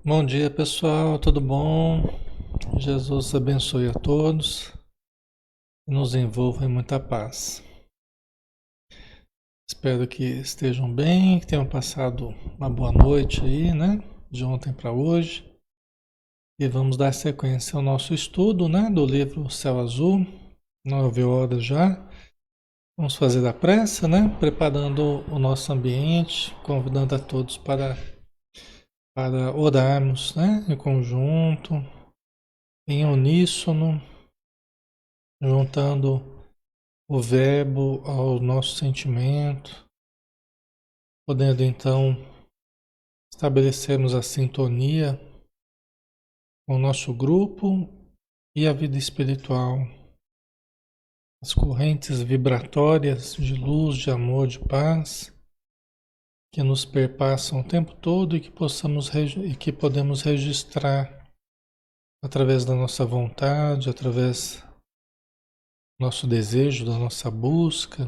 Bom dia, pessoal, tudo bom? Jesus abençoe a todos e nos envolva em muita paz. Espero que estejam bem, que tenham passado uma boa noite aí, né? De ontem para hoje. E vamos dar sequência ao nosso estudo, né? Do livro Céu Azul, 9 horas já. Vamos fazer a prece, né? Preparando o nosso ambiente, convidando a todos para orarmos, né? Em conjunto, em uníssono, juntando o verbo ao nosso sentimento, podendo então estabelecermos a sintonia com o nosso grupo e a vida espiritual, as correntes vibratórias de luz, de amor, de paz que nos perpassam o tempo todo e que e que podemos registrar através da nossa vontade, através do nosso desejo, da nossa busca,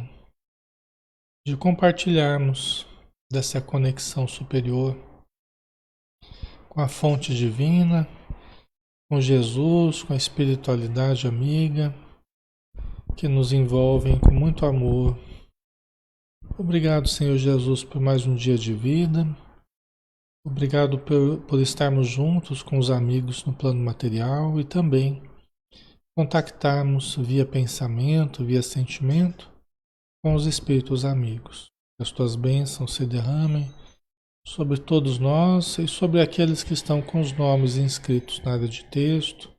de compartilharmos dessa conexão superior com a fonte divina, com Jesus, com a espiritualidade amiga, que nos envolvem com muito amor. Obrigado, Senhor Jesus, por mais um dia de vida. Obrigado por estarmos juntos com os amigos no plano material e também contactarmos via pensamento, via sentimento, com os espíritos amigos. Que as tuas bênçãos se derramem sobre todos nós e sobre aqueles que estão com os nomes inscritos na área de texto,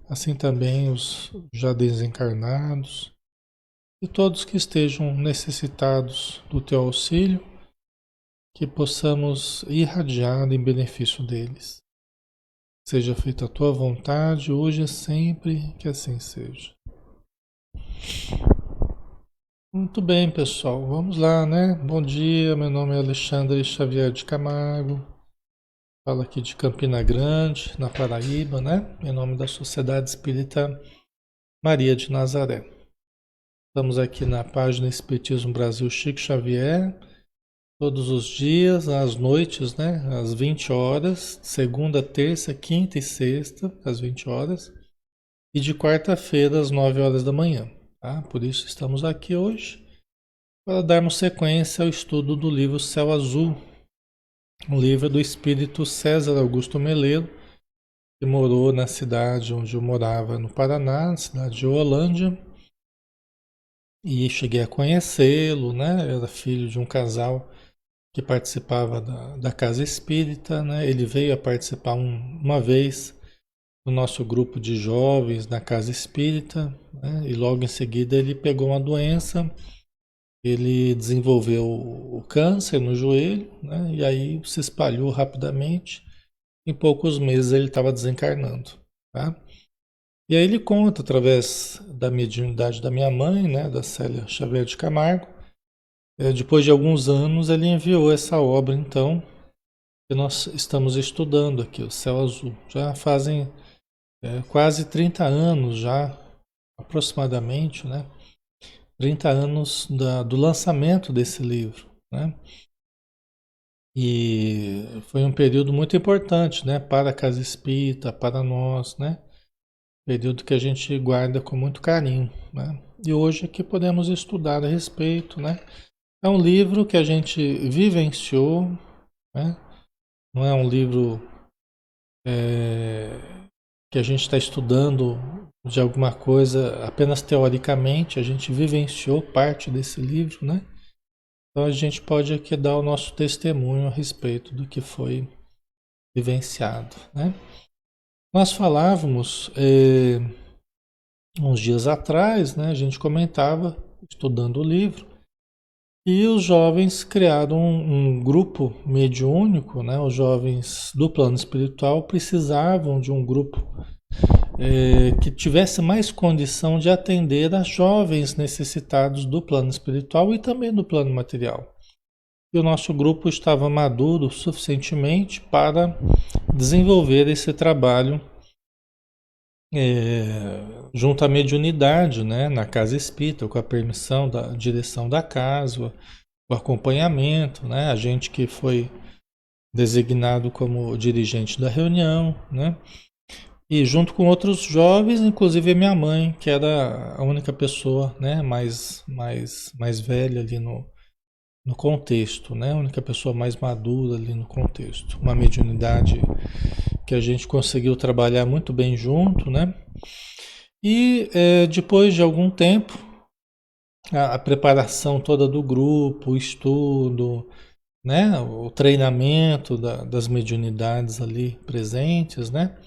assim também os já desencarnados e todos que estejam necessitados do teu auxílio, que possamos irradiar em benefício deles. Seja feita a tua vontade, hoje e sempre, que assim seja. Muito bem, pessoal, vamos lá, né? Bom dia, meu nome é Alexandre Xavier de Camargo, falo aqui de Campina Grande, na Paraíba, né? Em nome da Sociedade Espírita Maria de Nazaré. Estamos aqui na página Espiritismo Brasil Chico Xavier, todos os dias, às noites, né? Às 20 horas, segunda, terça, quinta e sexta, às 20 horas, e de quarta-feira, às 9 horas da manhã. Tá? Por isso estamos aqui hoje, para darmos sequência ao estudo do livro Céu Azul, um livro do espírito César Augusto Meleiro, que morou na cidade onde eu morava, no Paraná, na cidade de Holândia, e cheguei a conhecê-lo, né? Era filho de um casal que participava da Casa Espírita, né? Ele veio a participar uma vez do nosso grupo de jovens na Casa Espírita, né? E logo em seguida ele pegou uma doença, ele desenvolveu o câncer no joelho, né? E aí se espalhou rapidamente. Em poucos meses ele estava desencarnando, tá? E aí ele conta, através da mediunidade da minha mãe, né, da Célia Xavier de Camargo, depois de alguns anos ele enviou essa obra, então, que nós estamos estudando aqui, o Céu Azul. Já fazem quase 30 anos já, aproximadamente, né? 30 anos do lançamento desse livro, né? E foi um período muito importante, né, para a Casa Espírita, para nós, né? Período que a gente guarda com muito carinho, né? E hoje aqui podemos estudar a respeito, né? É um livro que a gente vivenciou, né? Não é um livro que a gente está estudando de alguma coisa apenas teoricamente, a gente vivenciou parte desse livro, né? Então a gente pode aqui dar o nosso testemunho a respeito do que foi vivenciado, né? Nós falávamos uns dias atrás, né? A gente comentava, estudando o livro, e os jovens criaram um grupo mediúnico, né? Os jovens do plano espiritual precisavam de um grupo que tivesse mais condição de atender a jovens necessitados do plano espiritual e também do plano material. E o nosso grupo estava maduro suficientemente para desenvolver esse trabalho junto à mediunidade, né, na casa espírita, com a permissão da direção da casa, o acompanhamento, né, a gente que foi designado como dirigente da reunião, né? E junto com outros jovens, inclusive a minha mãe, que era a única pessoa, né, mais velha ali no contexto, né? A única pessoa mais madura ali no contexto. Uma mediunidade que a gente conseguiu trabalhar muito bem junto, né? E depois de algum tempo, a preparação toda do grupo, o estudo, né? O treinamento das mediunidades ali presentes, né?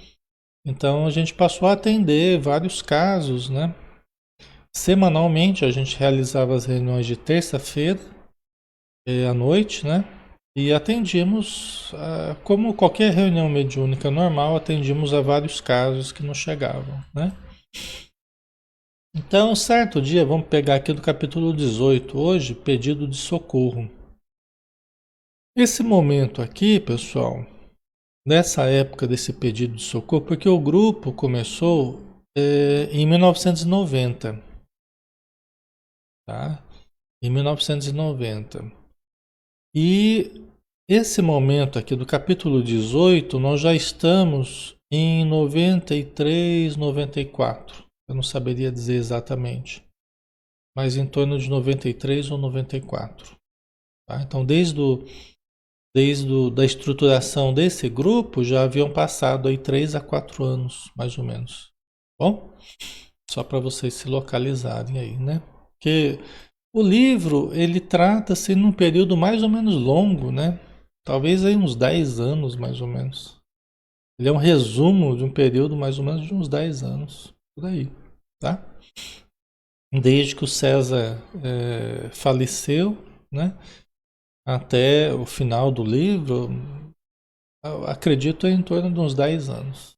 Então a gente passou a atender vários casos, né? Semanalmente a gente realizava as reuniões de terça-feira à noite, né? E atendíamos, como qualquer reunião mediúnica normal, atendíamos a vários casos que nos chegavam, né? Então, certo dia, vamos pegar aqui do capítulo 18, hoje, pedido de socorro. Esse momento aqui, pessoal, nessa época desse pedido de socorro, porque o grupo começou em 1990, tá? Em 1990. E esse momento aqui do capítulo 18, nós já estamos em 93, 94. Eu não saberia dizer exatamente, mas em torno de 93 ou 94. Tá? Então, da estruturação desse grupo, já haviam passado aí 3 a 4 anos, mais ou menos. Bom, só para vocês se localizarem aí, né? Porque o livro, ele trata-se num período mais ou menos longo, né? Talvez aí uns 10 anos, mais ou menos. Ele é um resumo de um período mais ou menos de uns 10 anos, por aí, tá? Desde que o César faleceu, né? Até o final do livro, eu acredito em torno de uns 10 anos.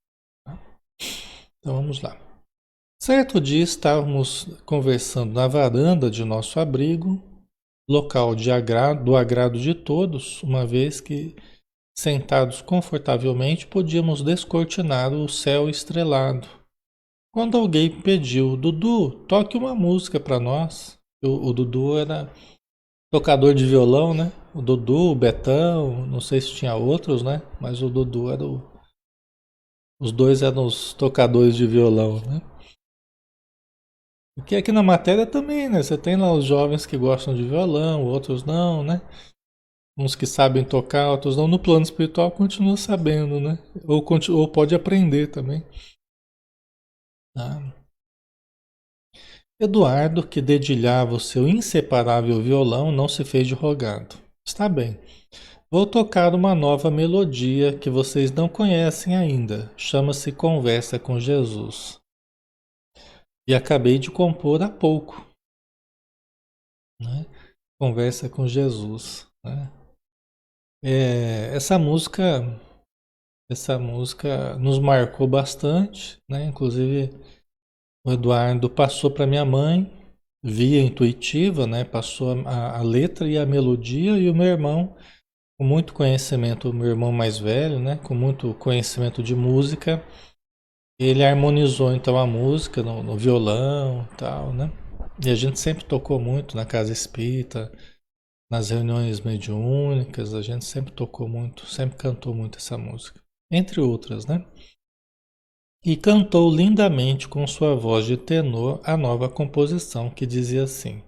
Tá? Então vamos lá. Certo dia estávamos conversando na varanda de nosso abrigo, local do agrado de todos, uma vez que, sentados confortavelmente, podíamos descortinar o céu estrelado. Quando alguém pediu, Dudu, toque uma música para nós. O Dudu era tocador de violão, né? O Dudu, o Betão, não sei se tinha outros, né? Mas o Dudu era os dois eram os tocadores de violão, né? Porque aqui na matéria também, né? Você tem lá os jovens que gostam de violão, outros não, né? Uns que sabem tocar, outros não. No plano espiritual continua sabendo, né? Ou pode aprender também. Tá? Eduardo, que dedilhava o seu inseparável violão, não se fez de rogado. Está bem. Vou tocar uma nova melodia que vocês não conhecem ainda. Chama-se Conversa com Jesus. E acabei de compor há pouco, né? Conversa com Jesus, né? Essa música nos marcou bastante, né? Inclusive o Eduardo passou para minha mãe via intuitiva, né? Passou a letra e a melodia e o meu irmão com muito conhecimento, o meu irmão mais velho, né? Com muito conhecimento de música, ele harmonizou então a música no violão e tal, né? E a gente sempre tocou muito na casa espírita, nas reuniões mediúnicas, a gente sempre tocou muito, sempre cantou muito essa música, entre outras, né? E cantou lindamente com sua voz de tenor a nova composição que dizia assim: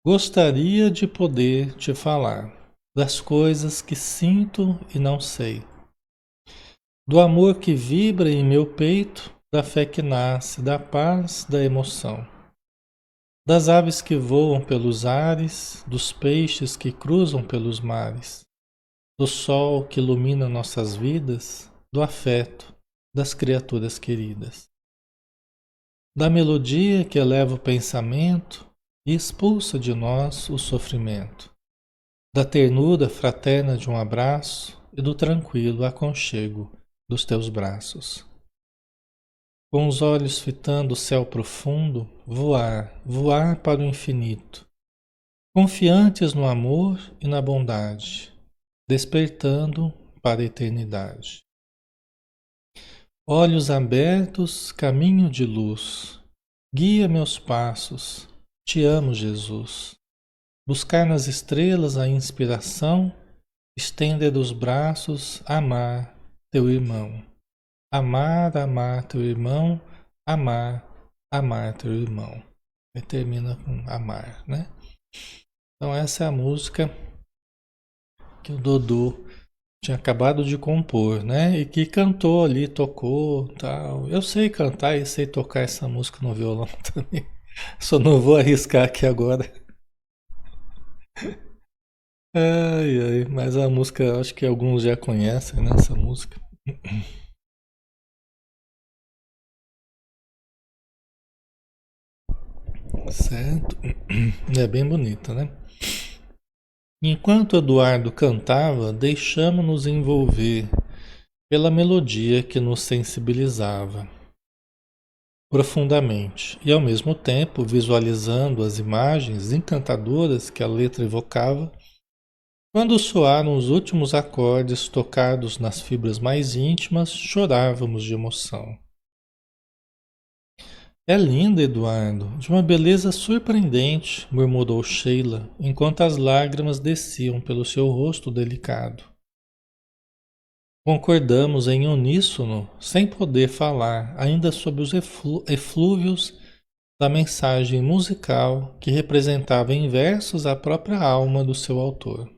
Gostaria de poder te falar das coisas que sinto e não sei, do amor que vibra em meu peito, da fé que nasce, da paz, da emoção, das aves que voam pelos ares, dos peixes que cruzam pelos mares, do sol que ilumina nossas vidas, do afeto das criaturas queridas, da melodia que eleva o pensamento e expulsa de nós o sofrimento, da ternura fraterna de um abraço e do tranquilo aconchego dos teus braços. Com os olhos fitando o céu profundo, voar, voar para o infinito, confiantes no amor e na bondade, despertando para a eternidade. Olhos abertos, caminho de luz, guia meus passos, te amo, Jesus. Buscar nas estrelas a inspiração estender os braços, amar teu irmão. Amar, amar teu irmão, amar, amar teu irmão. E termina com amar, né? Então essa é a música que o Dodô tinha acabado de compor, né? E que cantou ali, tocou, tal. Eu sei cantar e sei tocar essa música no violão também. Só não vou arriscar aqui agora. Ai, ai, mas a música, acho que alguns já conhecem, né, essa música. Certo? É bem bonita, né? Enquanto Eduardo cantava, deixamo-nos envolver pela melodia que nos sensibilizava profundamente e, ao mesmo tempo, visualizando as imagens encantadoras que a letra evocava, quando soaram os últimos acordes tocados nas fibras mais íntimas, chorávamos de emoção. É linda, Eduardo, de uma beleza surpreendente, murmurou Sheila, enquanto as lágrimas desciam pelo seu rosto delicado. Concordamos em uníssono, sem poder falar, ainda sobre os eflúvios da mensagem musical que representava em versos a própria alma do seu autor.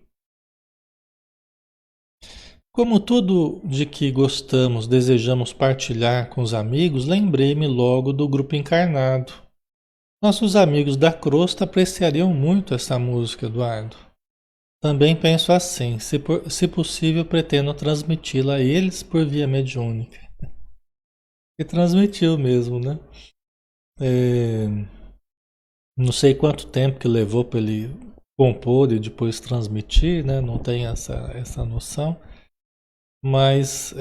Como tudo de que gostamos desejamos partilhar com os amigos, lembrei-me logo do grupo encarnado. Nossos amigos da crosta apreciariam muito essa música, Eduardo. Também penso assim, se possível pretendo transmiti-la a eles por via mediúnica. E transmitiu mesmo, né? É, não sei quanto tempo que levou para ele compor e depois transmitir, né? Não tenho essa noção. Mas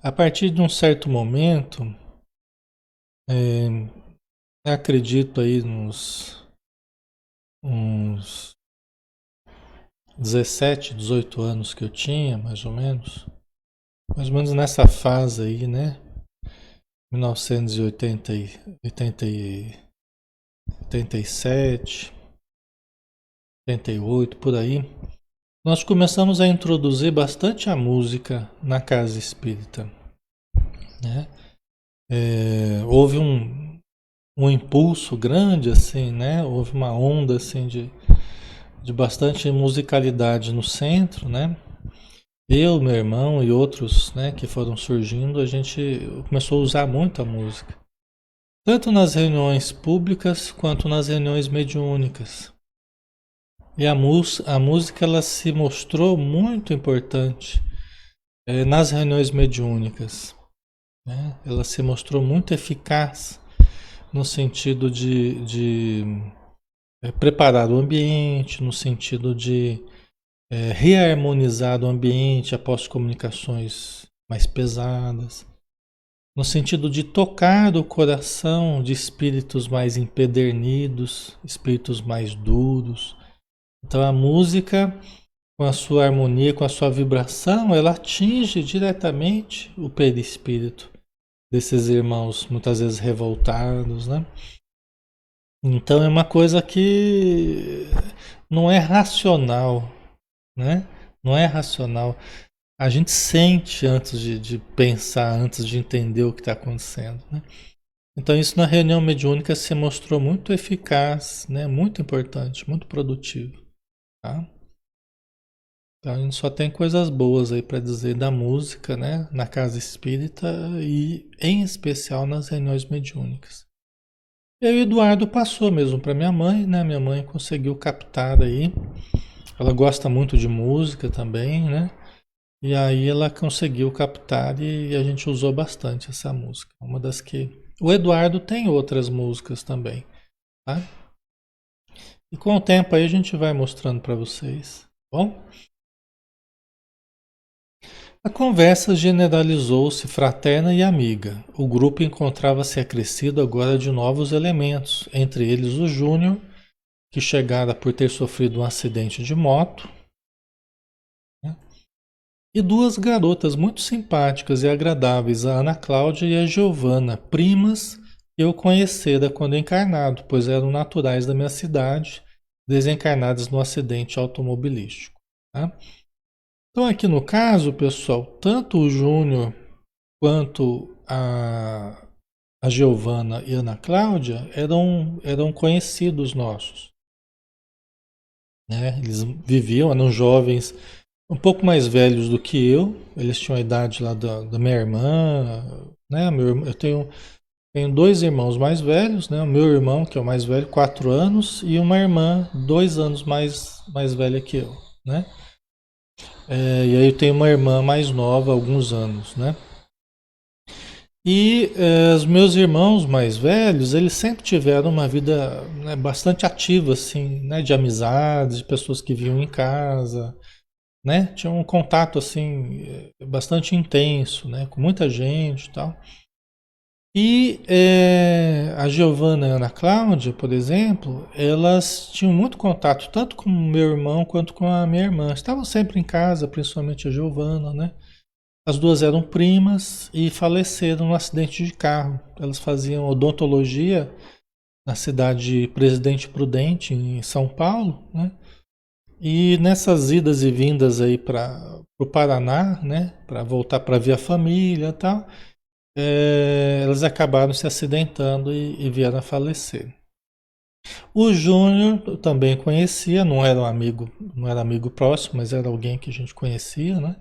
a partir de um certo momento, acredito aí uns 17, 18 anos que eu tinha, mais ou menos nessa fase aí, né? 1980, 87, 88, por aí. Nós começamos a introduzir bastante a música na casa espírita, né? Houve um impulso grande, assim, né? Houve uma onda, assim, de bastante musicalidade no centro, né? Eu, meu irmão e outros, né, que foram surgindo, a gente começou a usar muito a música. Tanto nas reuniões públicas quanto nas reuniões mediúnicas. E a música ela se mostrou muito importante nas reuniões mediúnicas, né? Ela se mostrou muito eficaz no sentido de preparar o ambiente, no sentido de reharmonizar o ambiente após comunicações mais pesadas, no sentido de tocar o coração de espíritos mais empedernidos, espíritos mais duros. Então a música, com a sua harmonia, com a sua vibração, ela atinge diretamente o perispírito desses irmãos, muitas vezes revoltados, né? Então é uma coisa que não é racional, né? Não é racional. A gente sente antes de pensar, antes de entender o que está acontecendo, né? Então isso na reunião mediúnica se mostrou muito eficaz, né? Muito importante, muito produtivo, tá? Então a gente só tem coisas boas aí para dizer da música, né? Na casa espírita e em especial nas reuniões mediúnicas. E aí o Eduardo passou mesmo para minha mãe, né? Minha mãe conseguiu captar aí. Ela gosta muito de música também, né? E aí ela conseguiu captar e a gente usou bastante essa música. Uma das que. O Eduardo tem outras músicas também, tá? E com o tempo aí a gente vai mostrando para vocês, tá bom? A conversa generalizou-se fraterna e amiga. O grupo encontrava-se acrescido agora de novos elementos, entre eles o Júnior, que chegara por ter sofrido um acidente de moto, né? E duas garotas muito simpáticas e agradáveis, a Ana Cláudia e a Giovana, primas que eu conhecera quando encarnado, pois eram naturais da minha cidade, desencarnadas no acidente automobilístico. Tá? Então, aqui no caso, pessoal, tanto o Júnior quanto a Giovana e a Ana Cláudia eram conhecidos nossos, né? Eles viviam, eram jovens um pouco mais velhos do que eu, eles tinham a idade lá da minha irmã, né? Eu tenho dois irmãos mais velhos, né? O meu irmão, que é o mais velho, 4 anos, e uma irmã, 2 anos mais velha que eu, né? E aí eu tenho uma irmã mais nova, alguns anos, né? E os meus irmãos mais velhos, eles sempre tiveram uma vida, né, bastante ativa, assim, né? De amizades, de pessoas que vinham em casa, né? Tinham um contato, assim, bastante intenso, né? Com muita gente e tal. E a Giovana e a Ana Cláudia, por exemplo, elas tinham muito contato tanto com o meu irmão quanto com a minha irmã. Estavam sempre em casa, principalmente a Giovana, né? As duas eram primas e faleceram num acidente de carro. Elas faziam odontologia na cidade de Presidente Prudente, em São Paulo, né? E nessas idas e vindas aí para o Paraná, né? Para voltar para ver a família e tal, elas acabaram se acidentando e vieram a falecer. O Júnior eu também conhecia, não era um amigo, não era amigo próximo, mas era alguém que a gente conhecia, né?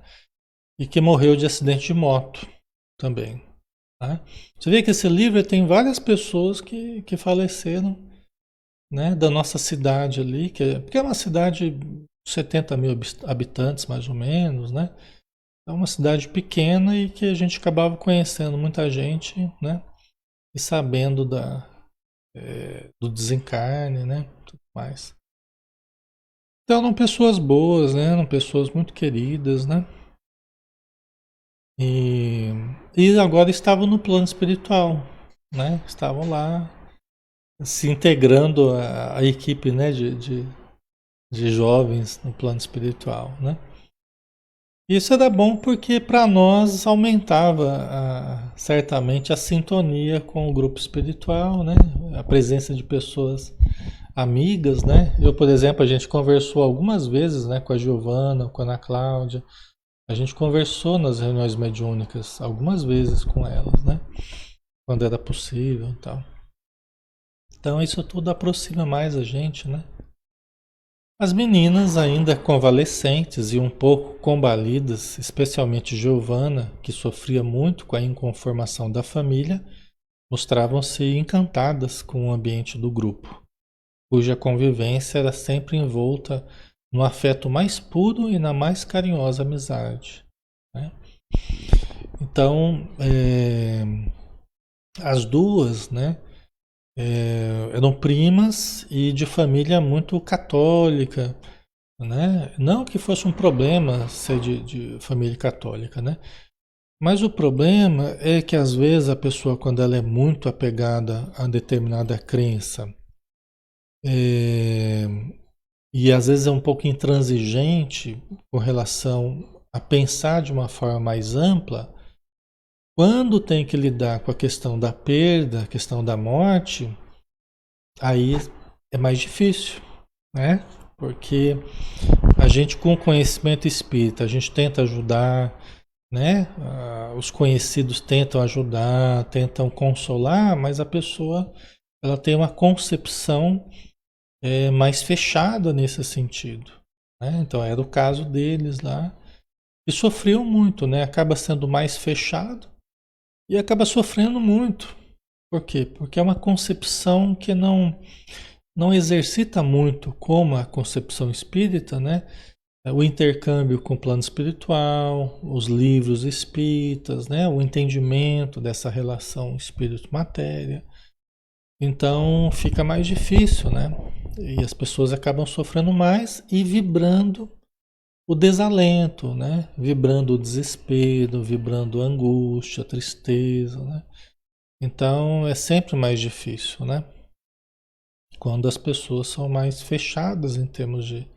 E que morreu de acidente de moto também. Tá? Você vê que esse livro tem várias pessoas que faleceram, né, da nossa cidade ali, porque é uma cidade de 70 mil habitantes, mais ou menos, né? É uma cidade pequena e que a gente acabava conhecendo muita gente, né? E sabendo do desencarne, né? Tudo mais. Então eram pessoas boas, né? Eram pessoas muito queridas, né? E, e agora estavam no plano espiritual, né? Estavam lá se integrando à equipe, né? De jovens no plano espiritual, né? Isso era bom porque para nós aumentava certamente a sintonia com o grupo espiritual, né? A presença de pessoas amigas, né? Eu, por exemplo, a gente conversou algumas vezes, né, com a Giovana, com a Ana Cláudia. A gente conversou nas reuniões mediúnicas algumas vezes com elas, né? Quando era possível e tal. Então isso tudo aproxima mais a gente, né? As meninas, ainda convalescentes e um pouco combalidas, especialmente Giovanna, que sofria muito com a inconformação da família, mostravam-se encantadas com o ambiente do grupo, cuja convivência era sempre envolta no afeto mais puro e na mais carinhosa amizade, né? Então, as duas, né, eram primas e de família muito católica, né? Não que fosse um problema ser de família católica, né? Mas o problema é que às vezes a pessoa, quando ela é muito apegada a determinada crença, é, e às vezes é um pouco intransigente com relação a pensar de uma forma mais ampla, quando tem que lidar com a questão da perda, a questão da morte, aí é mais difícil, né? Porque a gente com conhecimento espírita, a gente tenta ajudar, né? Os conhecidos tentam ajudar, tentam consolar, mas a pessoa ela tem uma concepção mais fechada nesse sentido, né? Então era o caso deles lá e sofriam muito, né? Acaba sendo mais fechado e acaba sofrendo muito. Por quê? Porque é uma concepção que não exercita muito como a concepção espírita, né? O intercâmbio com o plano espiritual, os livros espíritas, né? O entendimento dessa relação espírito-matéria. Então fica mais difícil, né? E as pessoas acabam sofrendo mais e vibrando o desalento, né? Vibrando o desespero, vibrando a angústia, a tristeza, né? Então é sempre mais difícil, né? Quando as pessoas são mais fechadas em termos de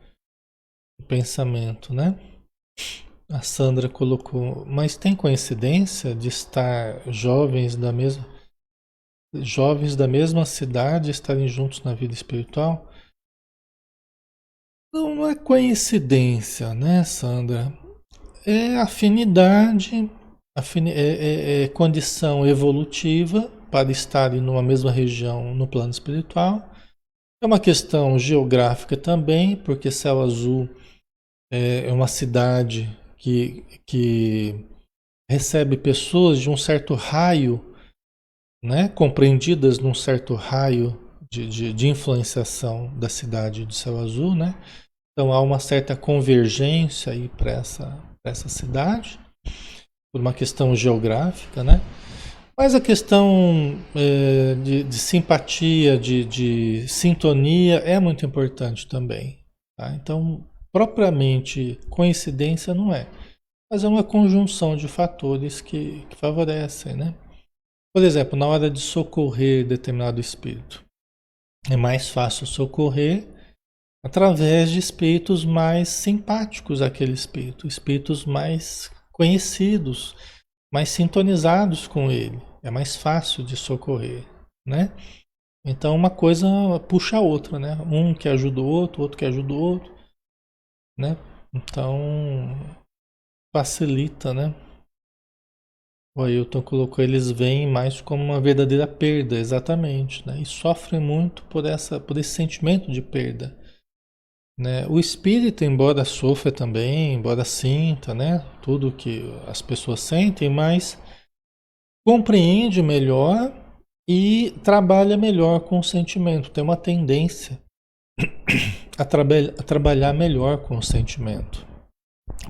pensamento, né? A Sandra colocou, mas tem coincidência de estar jovens da mesma cidade estarem juntos na vida espiritual? Não, não é coincidência, né, Sandra? É afinidade, é condição evolutiva para estar em uma mesma região no plano espiritual. É uma questão geográfica também, porque Céu Azul é uma cidade que recebe pessoas de um certo raio, né, compreendidas num certo raio de influenciação da cidade de Céu Azul, né? Então há uma certa convergência aí para essa cidade, por uma questão geográfica, né? Mas a questão de simpatia, de sintonia é muito importante também. Tá? Então, propriamente coincidência não é, mas é uma conjunção de fatores que favorecem, né? Por exemplo, na hora de socorrer determinado espírito, é mais fácil socorrer através de espíritos mais simpáticos àquele espírito, espíritos mais conhecidos, mais sintonizados com ele. É mais fácil de socorrer, né? Então uma coisa puxa a outra, né? Um que ajuda o outro que ajuda o outro, né? Então facilita, né? O Ailton colocou, eles veem mais como uma verdadeira perda, exatamente, né? E sofrem muito por esse sentimento de perda, né? O espírito, embora sofra também, embora sinta, né? Tudo que as pessoas sentem, mas compreende melhor e trabalha melhor com o sentimento. Tem uma tendência a trabalhar melhor com o sentimento,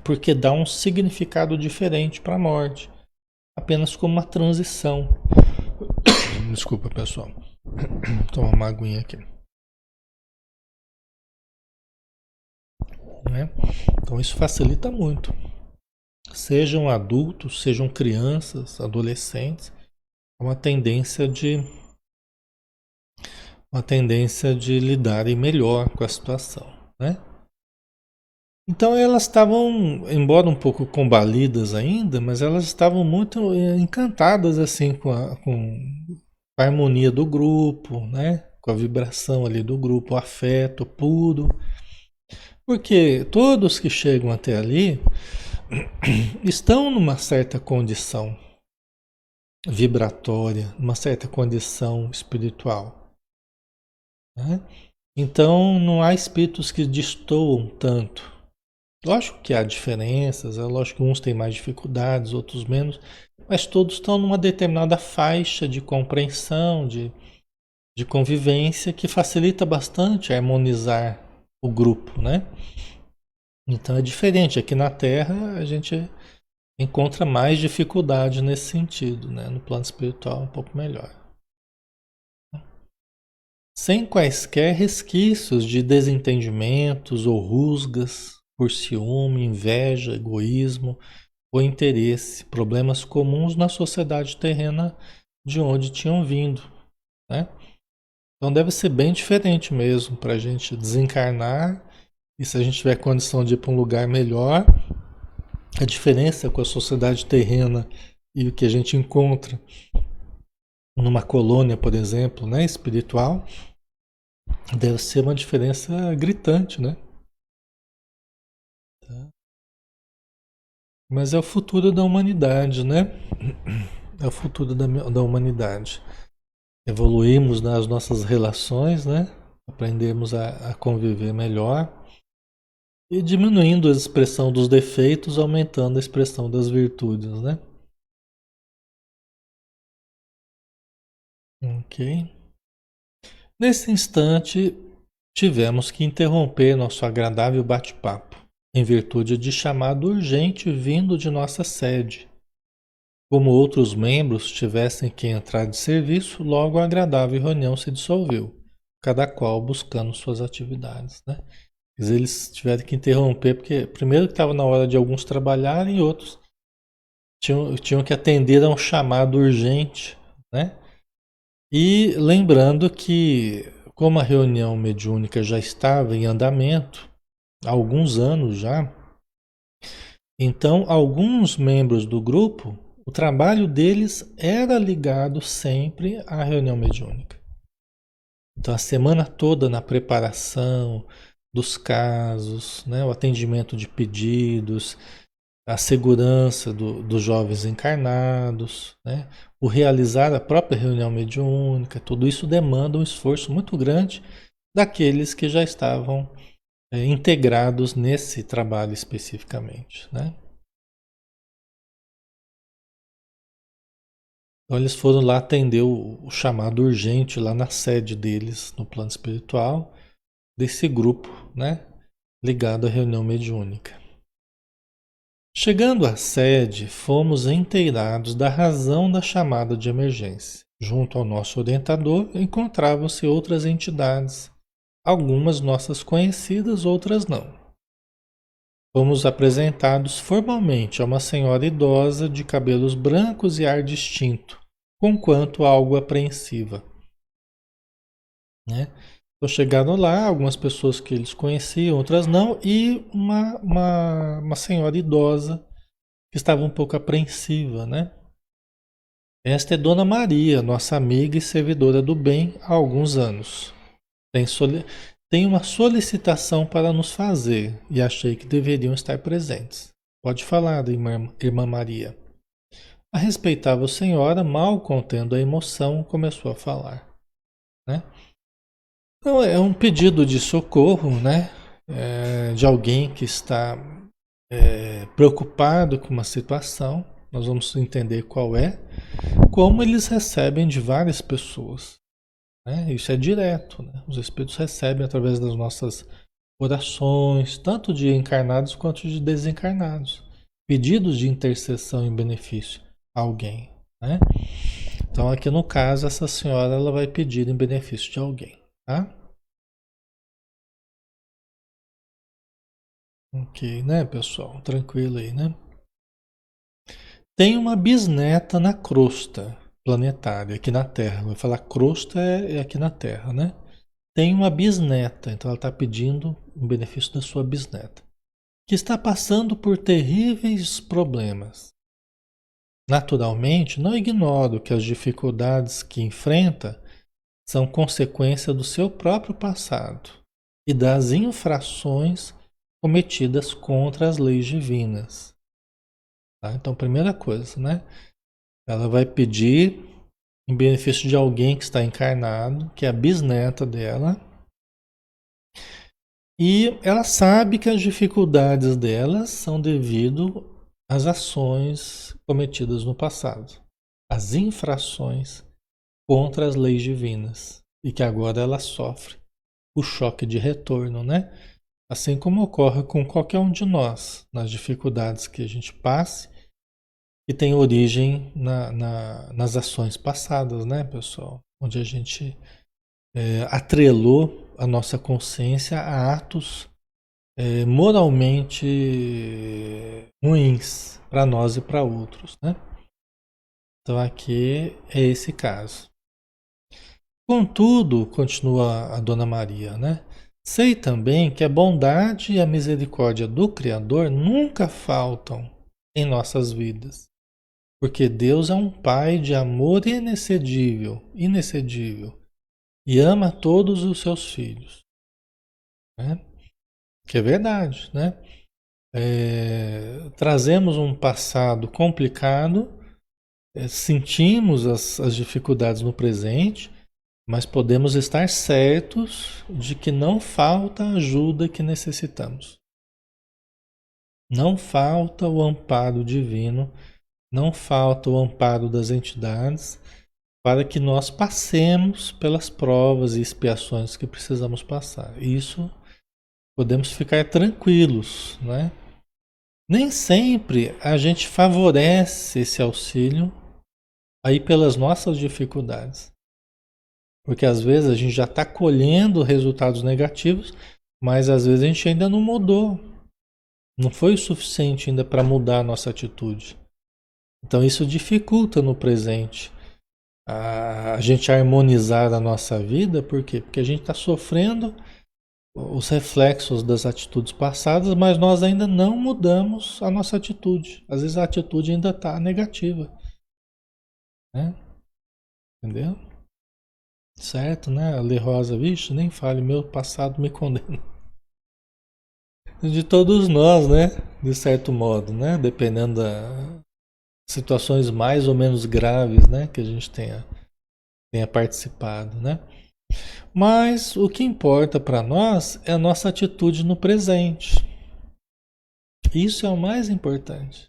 porque dá um significado diferente para a morte, apenas como uma transição. Desculpa, pessoal. Vou tomar uma aguinha aqui. Né? Então isso facilita muito. Sejam adultos, sejam crianças, adolescentes, uma tendência de lidarem melhor com a situação, né? Então elas estavam, embora um pouco combalidas ainda, mas elas estavam muito encantadas assim com a harmonia do grupo, né? Com a vibração ali do grupo, o afeto puro. Porque todos que chegam até ali estão numa certa condição vibratória, numa certa condição espiritual, né? Então não há espíritos que destoam tanto. Lógico que há diferenças, é lógico que uns têm mais dificuldades, outros menos, mas todos estão numa determinada faixa de compreensão, de convivência que facilita bastante harmonizar o grupo, né? Então é diferente. Aqui na Terra a gente encontra mais dificuldade nesse sentido, né? No plano espiritual um pouco melhor. Sem quaisquer resquícios de desentendimentos ou rusgas por ciúme, inveja, egoísmo ou interesse, problemas comuns na sociedade terrena de onde tinham vindo, né? Então deve ser bem diferente mesmo para a gente desencarnar e se a gente tiver condição de ir para um lugar melhor, a diferença com a sociedade terrena e o que a gente encontra numa colônia, por exemplo, né, espiritual, deve ser uma diferença gritante, né? Tá? Mas é o futuro da humanidade, né? É o futuro da humanidade. Evoluímos nas nossas relações, né? Aprendemos a conviver melhor e diminuindo a expressão dos defeitos, aumentando a expressão das virtudes, né? Ok. Nesse instante, tivemos que interromper nosso agradável bate-papo, em virtude de chamado urgente vindo de nossa sede. Como outros membros tivessem que entrar de serviço, logo a agradável reunião se dissolveu, cada qual buscando suas atividades, né? Mas eles tiveram que interromper, porque primeiro que estava na hora de alguns trabalharem e outros tinham que atender a um chamado urgente, né? E lembrando que, como a reunião mediúnica já estava em andamento há alguns anos já, então alguns membros do grupo, o trabalho deles era ligado sempre à reunião mediúnica. Então a semana toda na preparação, dos casos, né? O atendimento de pedidos, a segurança dos jovens encarnados, né? O realizar a própria reunião mediúnica, tudo isso demanda um esforço muito grande daqueles que já estavam integrados nesse trabalho especificamente, né? Então eles foram lá atender o chamado urgente lá na sede deles, no plano espiritual, desse grupo, né? Ligado à reunião mediúnica. Chegando à sede, fomos inteirados da razão da chamada de emergência. Junto ao nosso orientador encontravam-se outras entidades, algumas nossas conhecidas, outras não. Fomos apresentados formalmente a uma senhora idosa de cabelos brancos e ar distinto, conquanto algo apreensiva, né? Então chegaram lá, algumas pessoas que eles conheciam, outras não, e uma senhora idosa que estava um pouco apreensiva, né? Esta é Dona Maria, nossa amiga e servidora do bem há alguns anos. Tem, tem uma solicitação para nos fazer e achei que deveriam estar presentes. Pode falar, irmã Maria. A respeitável senhora, mal contendo a emoção, começou a falar, né? Então, é um pedido de socorro, né? De alguém que está preocupado com uma situação. Nós vamos entender qual é, como eles recebem de várias pessoas, né? Isso é direto, né? Os espíritos recebem através das nossas orações, tanto de encarnados quanto de desencarnados, pedidos de intercessão em benefício a alguém, né? Então aqui no caso essa senhora ela vai pedir em benefício de alguém, tá? Ok, né, pessoal? Tranquilo aí, né? Tem uma bisneta na crosta planetária aqui na Terra. Vou falar crosta é aqui na Terra, né? Tem uma bisneta, então ela está pedindo em benefício da sua bisneta, que está passando por terríveis problemas. Naturalmente, não ignoro que as dificuldades que enfrenta são consequência do seu próprio passado e das infrações cometidas contra as leis divinas. Tá? Então, primeira coisa, né? Ela vai pedir em benefício de alguém que está encarnado, que é a bisneta dela, e ela sabe que as dificuldades delas são devido às ações cometidas no passado, as infrações contra as leis divinas, e que agora ela sofre o choque de retorno, né? Assim como ocorre com qualquer um de nós, nas dificuldades que a gente passe, que tem origem nas ações passadas, né, pessoal? Onde a gente atrelou a nossa consciência a atos moralmente ruins para nós e para outros, né? Então aqui é esse caso. Contudo, continua a Dona Maria, né? Sei também que a bondade e a misericórdia do Criador nunca faltam em nossas vidas, porque Deus é um Pai de amor inexcedível, inexcedível, e ama todos os seus filhos, né? Que é verdade, né? Trazemos um passado complicado, sentimos as dificuldades no presente, mas podemos estar certos de que não falta a ajuda que necessitamos. Não falta o amparo divino, não falta o amparo das entidades para que nós passemos pelas provas e expiações que precisamos passar. Isso podemos ficar tranquilos, né? Nem sempre a gente favorece esse auxílio aí pelas nossas dificuldades. Porque às vezes a gente já está colhendo resultados negativos, mas às vezes a gente ainda não mudou. Não foi o suficiente ainda para mudar a nossa atitude. Então isso dificulta no presente a gente harmonizar a nossa vida. Por quê? Porque a gente está sofrendo os reflexos das atitudes passadas, mas nós ainda não mudamos a nossa atitude. Às vezes a atitude ainda está negativa, né? Entendeu? Certo, né? A Lei Rosa, vixe, nem fale, meu passado me condena. de todos nós, né? De certo modo, né? Dependendo das situações mais ou menos graves, né? Que a gente tenha participado, né? Mas o que importa para nós é a nossa atitude no presente. Isso é o mais importante.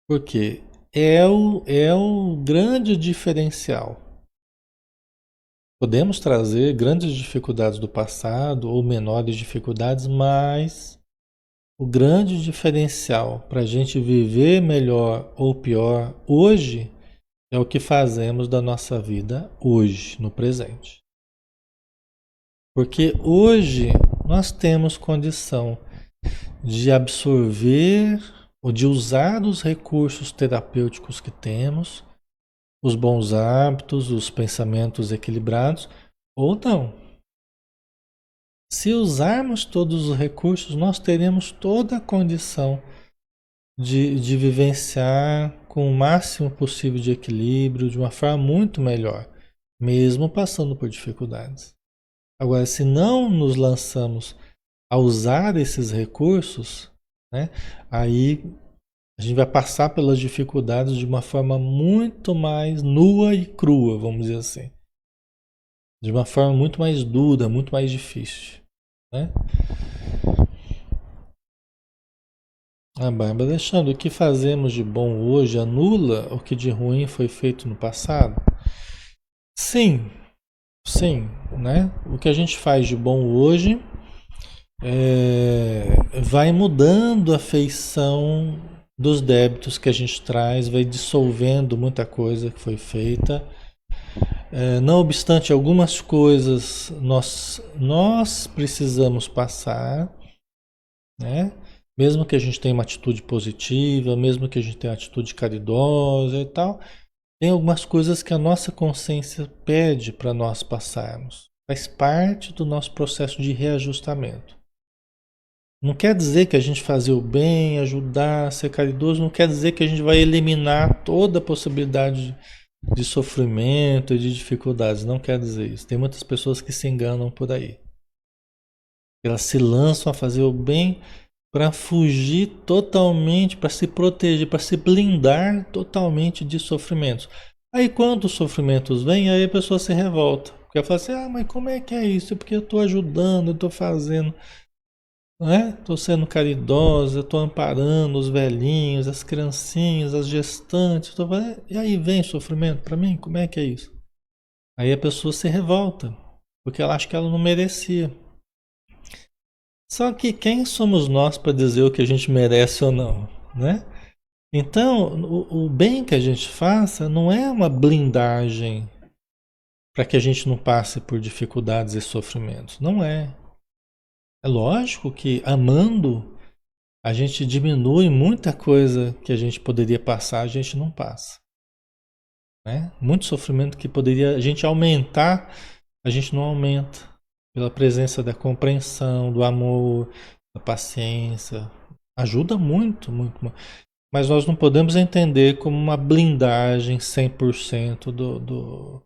Porque é o grande diferencial. Podemos trazer grandes dificuldades do passado ou menores dificuldades, mas o grande diferencial para a gente viver melhor ou pior hoje é o que fazemos da nossa vida hoje, no presente. Porque hoje nós temos condição de absorver ou de usar os recursos terapêuticos que temos, os bons hábitos, os pensamentos equilibrados, ou não. Se usarmos todos os recursos, nós teremos toda a condição de vivenciar com o máximo possível de equilíbrio, de uma forma muito melhor, mesmo passando por dificuldades. Agora, se não nos lançamos a usar esses recursos, né, aí a gente vai passar pelas dificuldades de uma forma muito mais nua e crua, vamos dizer assim. De uma forma muito mais dura, muito mais difícil, né? A Bárbara Alexandre, o que fazemos de bom hoje anula o que de ruim foi feito no passado? Sim, sim, né? O que a gente faz de bom hoje vai mudando a feição dos débitos que a gente traz, vai dissolvendo muita coisa que foi feita. Não obstante, algumas coisas nós precisamos passar, né? Mesmo que a gente tenha uma atitude positiva, mesmo que a gente tenha uma atitude caridosa e tal, tem algumas coisas que a nossa consciência pede para nós passarmos. Faz parte do nosso processo de reajustamento. Não quer dizer que a gente fazer o bem, ajudar, ser caridoso, não quer dizer que a gente vai eliminar toda a possibilidade de sofrimento e de dificuldades. Não quer dizer isso. Tem muitas pessoas que se enganam por aí. Elas se lançam a fazer o bem para fugir totalmente, para se proteger, para se blindar totalmente de sofrimentos. Aí quando os sofrimentos vêm, aí a pessoa se revolta. Porque ela fala assim, mas como é que é isso? Porque eu estou ajudando, eu estou fazendo, né? Estou sendo caridosa, estou amparando os velhinhos, as criancinhas, as gestantes. E aí vem sofrimento para mim? Como é que é isso? Aí a pessoa se revolta, porque ela acha que ela não merecia. Só que quem somos nós para dizer o que a gente merece ou não, né? Então, o bem que a gente faça não é uma blindagem para que a gente não passe por dificuldades e sofrimentos. Não é. É lógico que amando a gente diminui muita coisa que a gente poderia passar, a gente não passa, né? Muito sofrimento que poderia a gente aumentar, a gente não aumenta pela presença da compreensão, do amor, da paciência. Ajuda muito, muito, muito. Mas nós não podemos entender como uma blindagem 100%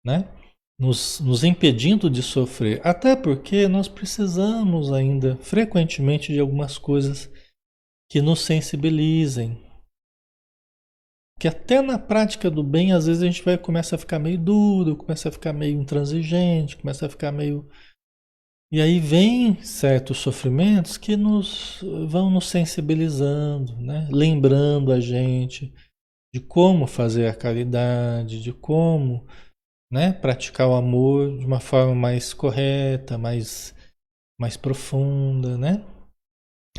né? Nos impedindo de sofrer. Até porque nós precisamos ainda, frequentemente, de algumas coisas que nos sensibilizem. Que até na prática do bem, às vezes a gente começa a ficar meio duro, começa a ficar meio intransigente, começa a ficar meio. E aí vem certos sofrimentos que vão nos sensibilizando, né? Lembrando a gente de como fazer a caridade, de como, né, praticar o amor de uma forma mais correta, mais profunda, né?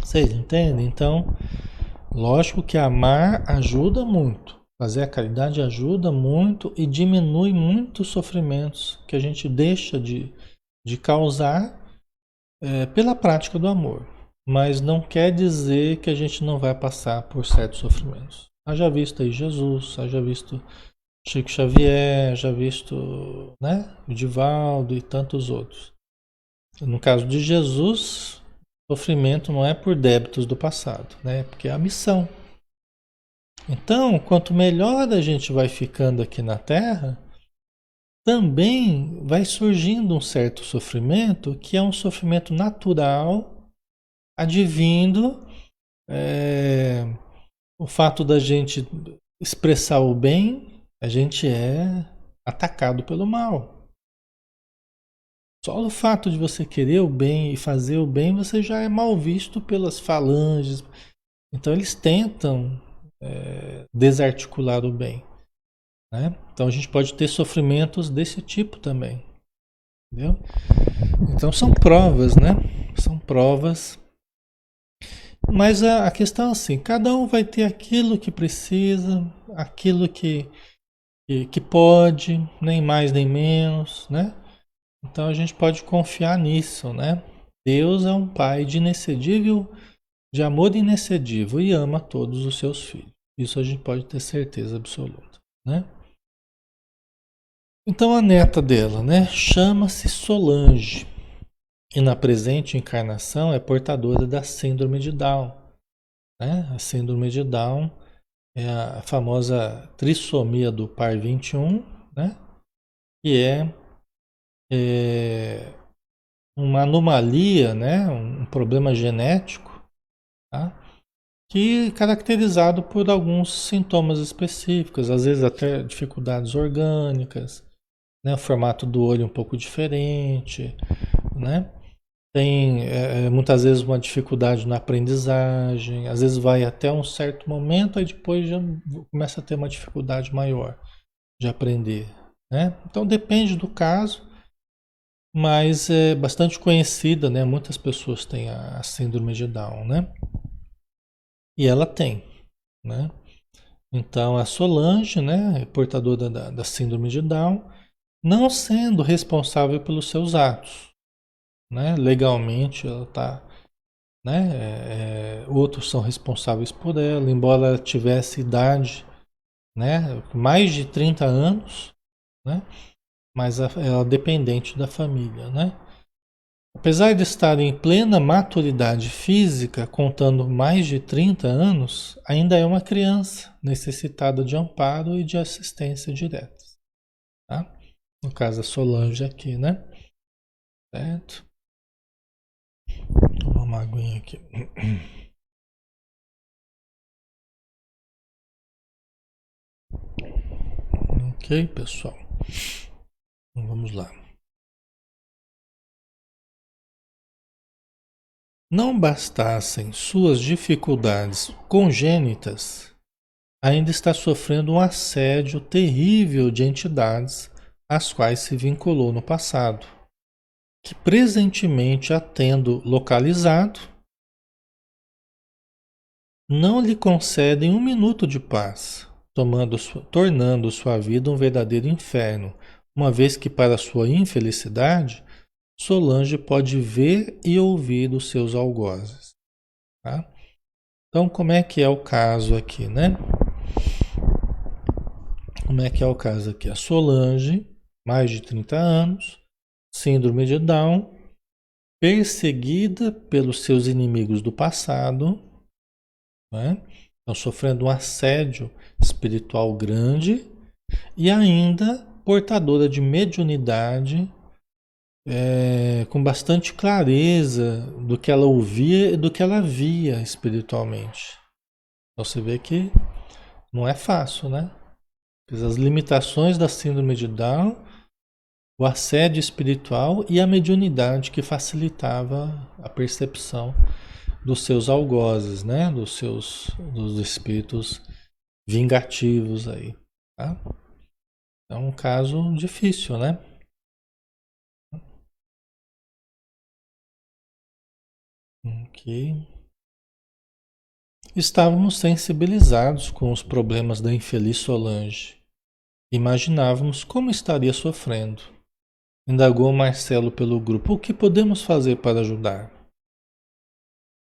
Vocês entendem? Então, lógico que amar ajuda muito. Fazer a caridade ajuda muito e diminui muito os sofrimentos que a gente deixa de causar pela prática do amor. Mas não quer dizer que a gente não vai passar por certos sofrimentos. Haja visto aí Jesus, haja visto Chico Xavier, já visto, né, o Divaldo e tantos outros. No caso de Jesus, sofrimento não é por débitos do passado, né, porque é a missão. Então, quanto melhor a gente vai ficando aqui na Terra, também vai surgindo um certo sofrimento que é um sofrimento natural advindo é, o fato da gente expressar o bem, a gente é atacado pelo mal. Só o fato de você querer o bem e fazer o bem, você já é mal visto pelas falanges. Então eles tentam desarticular o bem, né? Então a gente pode ter sofrimentos desse tipo também, entendeu? Então são provas, né? São provas. Mas a questão é assim, cada um vai ter aquilo que precisa, aquilo que pode, nem mais nem menos, né? Então a gente pode confiar nisso, né? Deus é um pai de amor inexcedível e ama todos os seus filhos. Isso a gente pode ter certeza absoluta, né? Então a neta dela, né, chama-se Solange e na presente encarnação é portadora da síndrome de Down, né? A síndrome de Down é a famosa trissomia do par 21, né? Que é uma anomalia, né? Um problema genético, tá? Que é caracterizado por alguns sintomas específicos, às vezes até dificuldades orgânicas, né? O formato do olho um pouco diferente, né? Tem muitas vezes uma dificuldade na aprendizagem, às vezes vai até um certo momento, aí depois já começa a ter uma dificuldade maior de aprender, né? Então depende do caso, mas é bastante conhecida, né? Muitas pessoas têm a síndrome de Down, né? E ela tem, né? Então a Solange, né, é portadora da síndrome de Down, não sendo responsável pelos seus atos, né? Legalmente ela está, né? Outros são responsáveis por ela, embora ela tivesse idade, né? Mais de 30 anos, né? Mas ela é dependente da família, né? Apesar de estar em plena maturidade física, contando mais de 30 anos, ainda é uma criança necessitada de amparo e de assistência direta, tá? No caso, a Solange aqui, né? Certo? Vou tomar uma aguinha aqui. Ok, pessoal? Então, vamos lá. Não bastassem suas dificuldades congênitas, ainda está sofrendo um assédio terrível de entidades às quais se vinculou no passado, que presentemente a tendo localizado, não lhe concedem um minuto de paz, tornando sua vida um verdadeiro inferno, uma vez que, para sua infelicidade, Solange pode ver e ouvir os seus algozes. Tá? Então, como é que é o caso aqui, né? Como é que é o caso aqui? A Solange, mais de 30 anos, síndrome de Down, perseguida pelos seus inimigos do passado, né? Estão sofrendo um assédio espiritual grande e ainda portadora de mediunidade, com bastante clareza do que ela ouvia e do que ela via espiritualmente. Então você vê que não é fácil, né? As limitações da síndrome de Down, o assédio espiritual e a mediunidade que facilitava a percepção dos seus algozes, né? Dos espíritos vingativos aí, tá? É um caso difícil, né? Ok. Estávamos sensibilizados com os problemas da infeliz Solange. Imaginávamos como estaria sofrendo. Indagou Marcelo pelo grupo. O que podemos fazer para ajudar?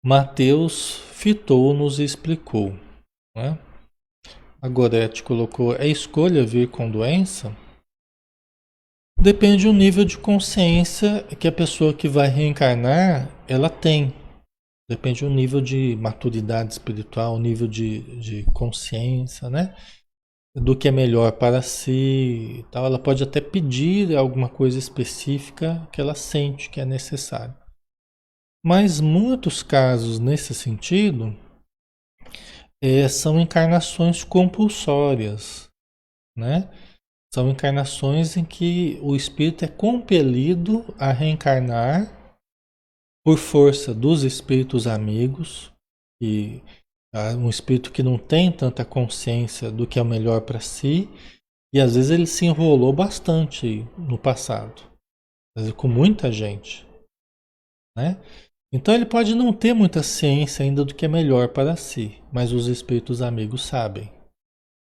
Mateus fitou-nos e explicou, né? A Gorete colocou: é escolha vir com doença? Depende do nível de consciência que a pessoa que vai reencarnar ela tem. Depende do nível de maturidade espiritual, nível de consciência, né? Do que é melhor para si e tal. Ela pode até pedir alguma coisa específica que ela sente que é necessário. Mas muitos casos nesse sentido são encarnações compulsórias, né? São encarnações em que o espírito é compelido a reencarnar por força dos espíritos amigos, e um espírito que não tem tanta consciência do que é o melhor para si, e às vezes ele se enrolou bastante no passado, às vezes com muita gente, né? Então ele pode não ter muita ciência ainda do que é melhor para si, mas os espíritos amigos sabem.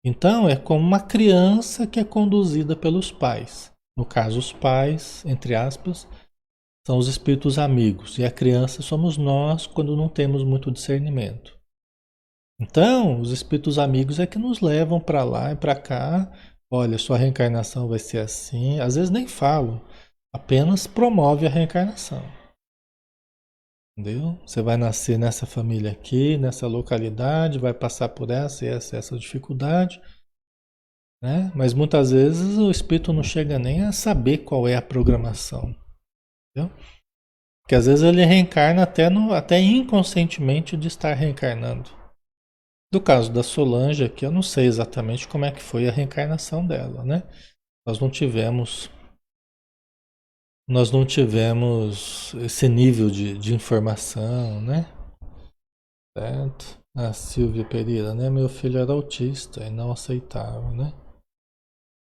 Então é como uma criança que é conduzida pelos pais. No caso, os pais, entre aspas, são os espíritos amigos, e a criança somos nós quando não temos muito discernimento. Então, os espíritos amigos é que nos levam para lá e para cá. Olha, sua reencarnação vai ser assim. Às vezes nem falam, apenas promove a reencarnação. Entendeu? Você vai nascer nessa família aqui, nessa localidade, vai passar por essa e essa dificuldade, né? Mas muitas vezes o espírito não chega nem a saber qual é a programação, entendeu? Porque às vezes ele reencarna até inconscientemente de estar reencarnando. Do caso da Solange aqui, eu não sei exatamente como é que foi a reencarnação dela, né? Nós não tivemos, nós não tivemos esse nível de informação, né? Certo? A Silvia Pereira, né? Meu filho era autista e não aceitava, né?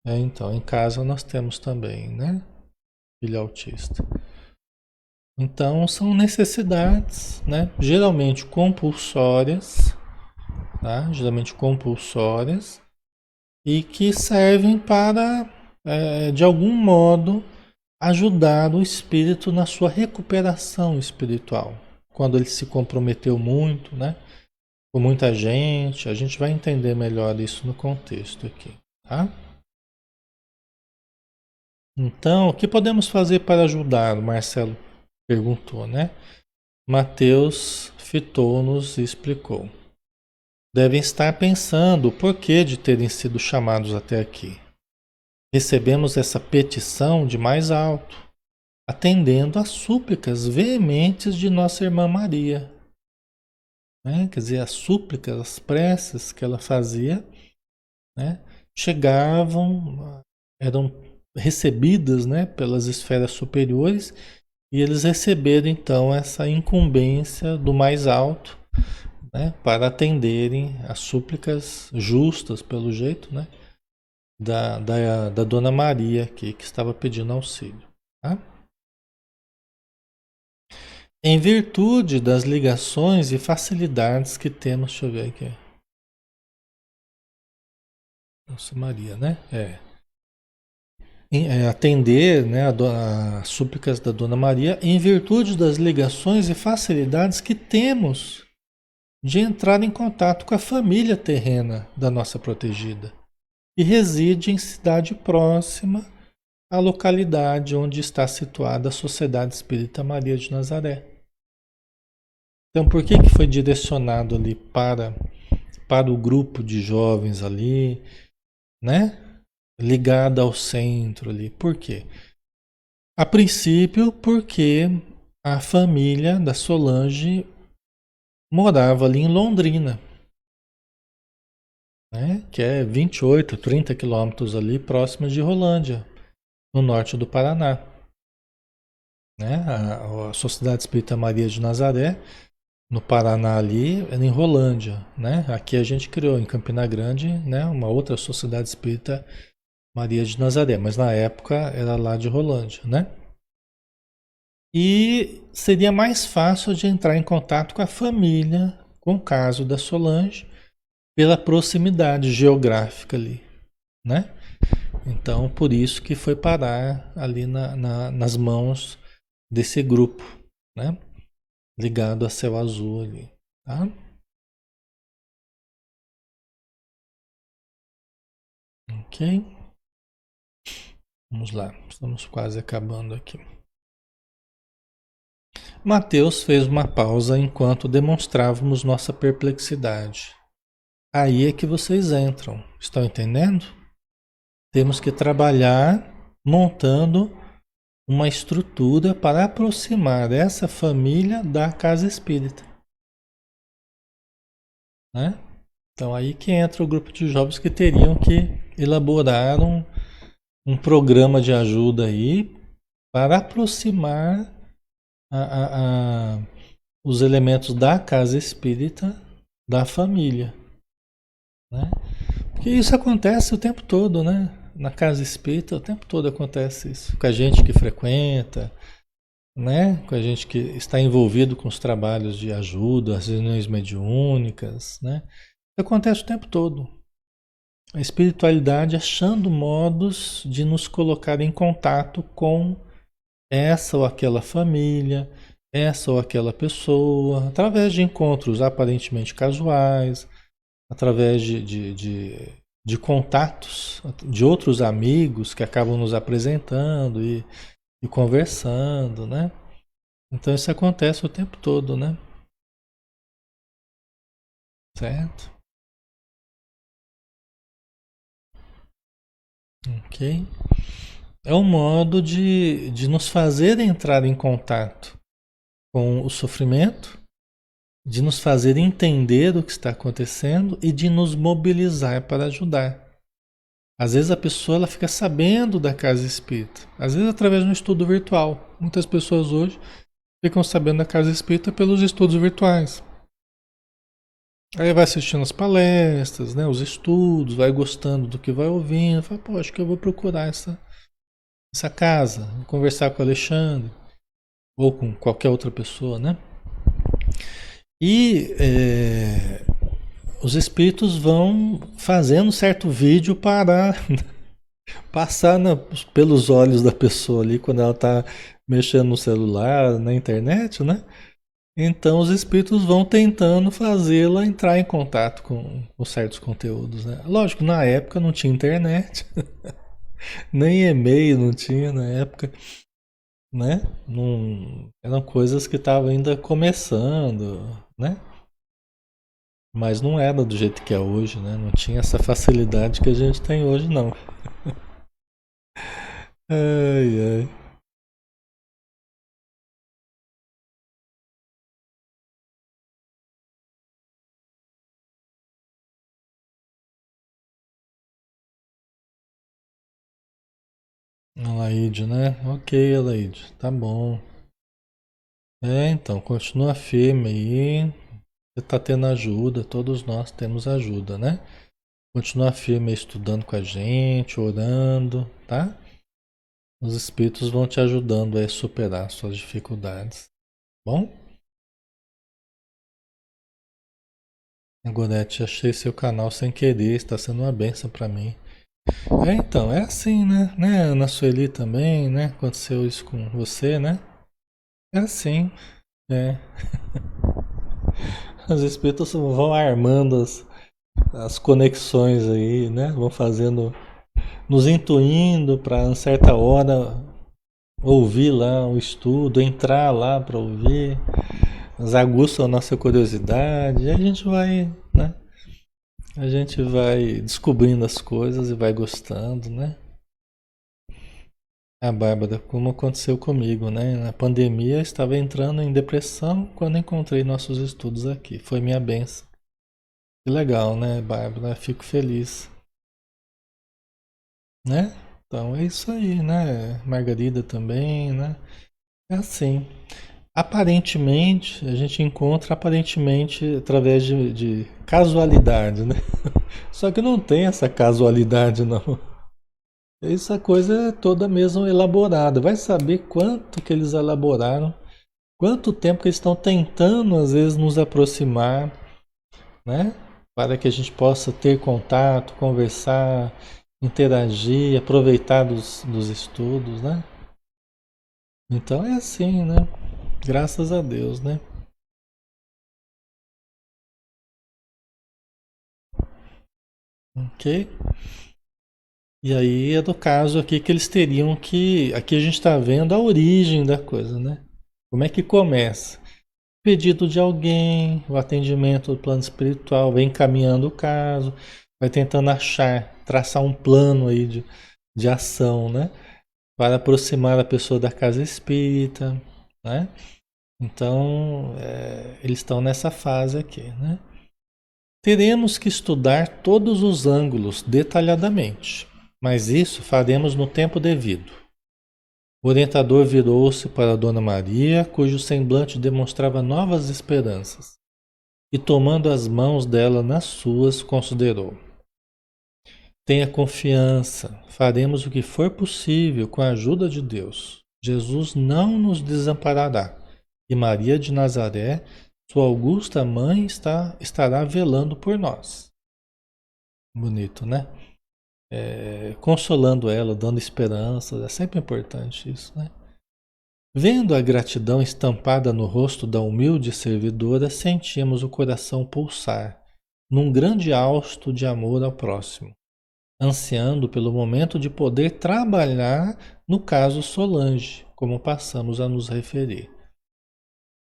Então, em casa nós temos também, né? Filho autista. Então, são necessidades, né? Geralmente compulsórias, tá? Geralmente compulsórias e que servem para, de algum modo, ajudar o espírito na sua recuperação espiritual. Quando ele se comprometeu muito, né? Com muita gente, a gente vai entender melhor isso no contexto aqui, tá? Então, o que podemos fazer para ajudar? O Marcelo perguntou, né? Mateus fitou-nos e explicou. Devem estar pensando o porquê de terem sido chamados até aqui. Recebemos essa petição de mais alto, atendendo às súplicas veementes de nossa irmã Maria. Né? Quer dizer, as súplicas, as preces que ela fazia, né? Chegavam, eram recebidas, né, pelas esferas superiores, e eles receberam então essa incumbência do mais alto, né, para atenderem às súplicas justas, pelo jeito, né, da Dona Maria aqui, que estava pedindo auxílio. Tá? Em virtude das ligações e facilidades que temos, deixa eu ver aqui. Nossa Maria, né? Atender, né, as súplicas da Dona Maria em virtude das ligações e facilidades que temos de entrar em contato com a família terrena da nossa protegida e reside em cidade próxima à localidade onde está situada a Sociedade Espírita Maria de Nazaré. Então, por que foi direcionado ali para o grupo de jovens ali, né? Ligada ao centro ali. Por quê? A princípio, porque a família da Solange morava ali em Londrina, né? Que é 28, 30 quilômetros ali próximo de Rolândia, no norte do Paraná. Né? A Sociedade Espírita Maria de Nazaré, no Paraná ali, é em Rolândia. Né? Aqui a gente criou em Campina Grande, né, uma outra Sociedade Espírita Maria de Nazaré, mas na época era lá de Rolândia, né? E seria mais fácil de entrar em contato com a família, com o caso da Solange, pela proximidade geográfica ali, né? Então, por isso que foi parar ali nas mãos desse grupo, né? Ligado a Céu Azul ali, tá? Ok? Vamos lá, estamos quase acabando aqui. Mateus fez uma pausa enquanto demonstrávamos nossa perplexidade. Aí é que vocês entram, estão entendendo? Temos que trabalhar montando uma estrutura para aproximar essa família da casa espírita, né? Então aí que entra o grupo de jovens que teriam que elaborar um programa de ajuda aí para aproximar a, a- os elementos da casa espírita da família, né? Porque isso acontece o tempo todo, né? Na casa espírita o tempo todo acontece isso, com a gente que frequenta, né? Com a gente que está envolvido com os trabalhos de ajuda, as reuniões mediúnicas, né? Acontece o tempo todo. A espiritualidade achando modos de nos colocar em contato com essa ou aquela família, essa ou aquela pessoa, através de encontros aparentemente casuais, através de contatos de outros amigos que acabam nos apresentando e conversando, né? Então isso acontece o tempo todo, né? Certo? Ok. É um modo de nos fazer entrar em contato com o sofrimento, de nos fazer entender o que está acontecendo e de nos mobilizar para ajudar. Às vezes a pessoa ela fica sabendo da casa espírita, às vezes através de um estudo virtual. Muitas pessoas hoje ficam sabendo da casa espírita pelos estudos virtuais. Aí vai assistindo as palestras, né, os estudos, vai gostando do que vai ouvindo, fala, pô, acho que eu vou procurar essa casa, vou conversar com o Alexandre ou com qualquer outra pessoa, né? E os espíritos vão fazendo certo vídeo para passar pelos olhos da pessoa ali quando ela está mexendo no celular, na internet, né? Então os espíritos vão tentando fazê-la entrar em contato com certos conteúdos, né? Lógico, na época não tinha internet, nem e-mail não tinha na época, né? Não, eram coisas que estavam ainda começando, né? Mas não era do jeito que é hoje, né? Não tinha essa facilidade que a gente tem hoje, não. Ai, ai. Alaide, né? Ok, Alaide, tá bom. Então, continua firme aí. Você tá tendo ajuda, todos nós temos ajuda, né? Continua firme aí estudando com a gente, orando, tá? Os espíritos vão te ajudando a superar suas dificuldades, bom? Gorete, achei seu canal sem querer, está sendo uma benção para mim. Então, é assim, né? Ana Sueli também, né? Aconteceu isso com você, né? É assim, é. Os espíritos vão armando as conexões aí, né? Vão fazendo, nos intuindo para, em certa hora, ouvir lá o estudo, entrar lá para ouvir, eles aguçam a nossa curiosidade, e a gente vai, né? A gente vai descobrindo as coisas e vai gostando, né? A Bárbara, como aconteceu comigo, né? Na pandemia eu estava entrando em depressão quando encontrei nossos estudos aqui. Foi minha benção. Que legal, né, Bárbara? Fico feliz, né? Então é isso aí, né? Margarida também, né? É assim. Aparentemente, a gente encontra aparentemente através de casualidade, né? Só que não tem essa casualidade, não. Essa coisa é toda mesmo elaborada. Vai saber quanto que eles elaboraram, quanto tempo que eles estão tentando, às vezes, nos aproximar, né? Para que a gente possa ter contato, conversar, interagir, aproveitar dos estudos, né? Então é assim, né? Graças a Deus, né? Ok? E aí é do caso aqui que eles teriam que. Aqui a gente está vendo a origem da coisa, né? Como é que começa? Pedido de alguém, o atendimento do plano espiritual, vem encaminhando o caso, vai tentando achar, traçar um plano aí de ação, né? para aproximar a pessoa da casa espírita, né? Então, eles estão nessa fase aqui, né? Teremos que estudar todos os ângulos detalhadamente, mas isso faremos no tempo devido. O orientador virou-se para Dona Maria, cujo semblante demonstrava novas esperanças, e tomando as mãos dela nas suas, considerou: tenha confiança, faremos o que for possível com a ajuda de Deus. Jesus não nos desamparará, e Maria de Nazaré, sua augusta mãe, estará velando por nós. Bonito, né? Consolando ela, dando esperança, é sempre importante isso, né? Vendo a gratidão estampada no rosto da humilde servidora, sentimos o coração pulsar num grande hausto de amor ao próximo, ansiando pelo momento de poder trabalhar no caso Solange, como passamos a nos referir,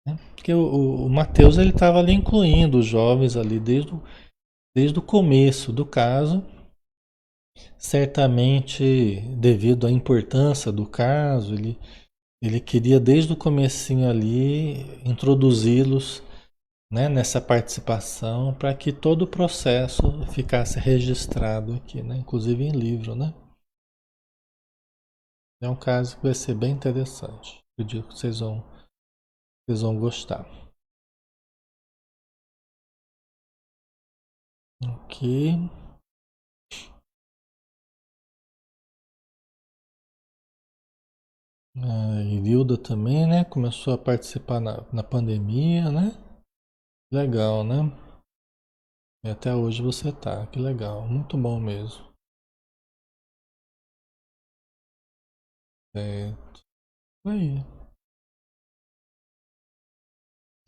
né? Porque o Mateus ele estava ali incluindo os jovens ali desde o começo do caso, certamente devido à importância do caso, ele queria desde o comecinho ali introduzi-los, né, nessa participação para que todo o processo ficasse registrado aqui, né, inclusive em livro, né? É um caso que vai ser bem interessante. Acredito que vocês vão gostar. Ok. A Irilda também, né? Começou a participar na pandemia, né? Legal, né? E até hoje você tá. Que legal. Muito bom mesmo. É, aí.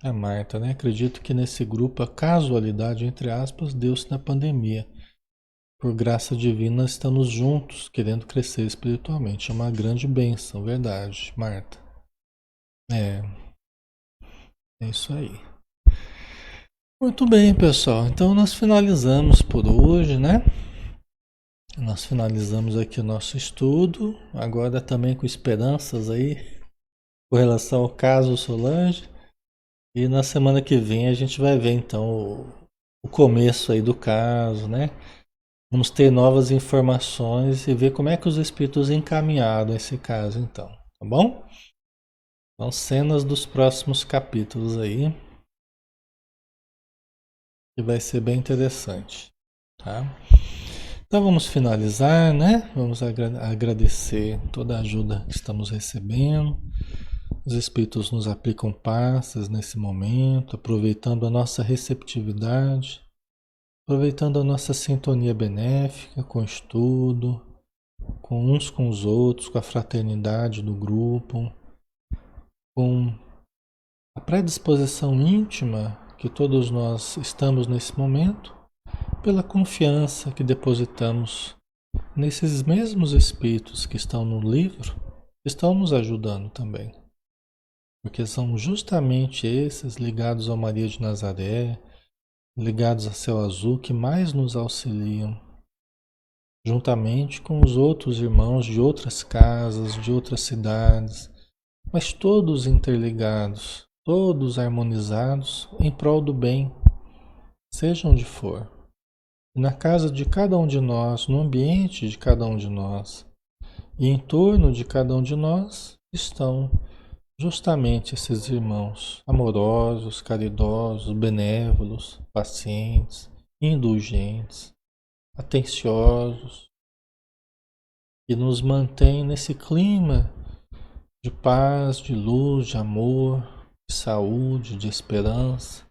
A Marta, né? Acredito que nesse grupo a casualidade, entre aspas, deu-se na pandemia. Por graça divina, estamos juntos, querendo crescer espiritualmente. É uma grande bênção, verdade, Marta. É, é isso aí. Muito bem, pessoal. Então nós finalizamos por hoje, né? Nós finalizamos aqui o nosso estudo. Agora também com esperanças aí com relação ao caso Solange. E na semana que vem a gente vai ver então o começo aí do caso, né? Vamos ter novas informações e ver como é que os espíritos encaminharam esse caso então, tá bom? Então, cenas dos próximos capítulos aí, que vai ser bem interessante, tá? Então vamos finalizar, né? Vamos agradecer toda a ajuda que estamos recebendo. Os espíritos nos aplicam passes nesse momento, aproveitando a nossa receptividade, aproveitando a nossa sintonia benéfica com o estudo, com uns com os outros, com a fraternidade do grupo, com a predisposição íntima que todos nós estamos nesse momento, pela confiança que depositamos nesses mesmos espíritos que estão no livro, estão nos ajudando também. Porque são justamente esses ligados a Maria de Nazaré, ligados a Céu Azul, que mais nos auxiliam, juntamente com os outros irmãos de outras casas, de outras cidades, mas todos interligados, todos harmonizados em prol do bem, seja onde for. E na casa de cada um de nós, no ambiente de cada um de nós, e em torno de cada um de nós estão justamente esses irmãos amorosos, caridosos, benévolos, pacientes, indulgentes, atenciosos, que nos mantêm nesse clima de paz, de luz, de amor, de saúde, de esperança,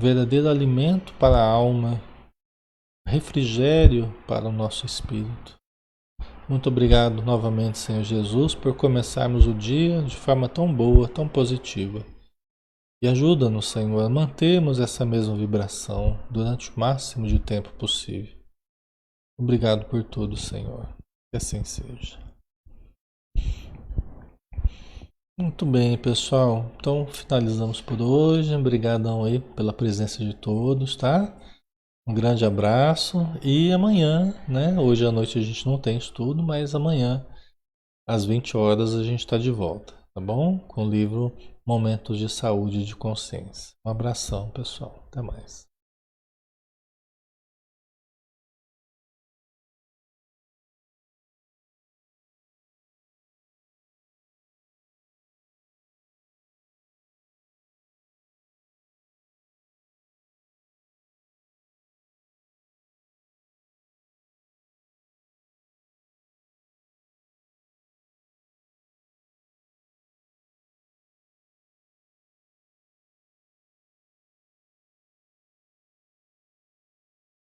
verdadeiro alimento para a alma, refrigério para o nosso espírito. Muito obrigado novamente, Senhor Jesus, por começarmos o dia de forma tão boa, tão positiva. E ajuda-nos, Senhor, a mantermos essa mesma vibração durante o máximo de tempo possível. Obrigado por tudo, Senhor. Que assim seja. Muito bem, pessoal. Então, finalizamos por hoje. Obrigadão aí pela presença de todos, tá? Um grande abraço e amanhã, né? Hoje à noite a gente não tem estudo, mas amanhã às 20 horas a gente está de volta, tá bom? Com o livro Momentos de Saúde e de Consciência. Um abração, pessoal. Até mais.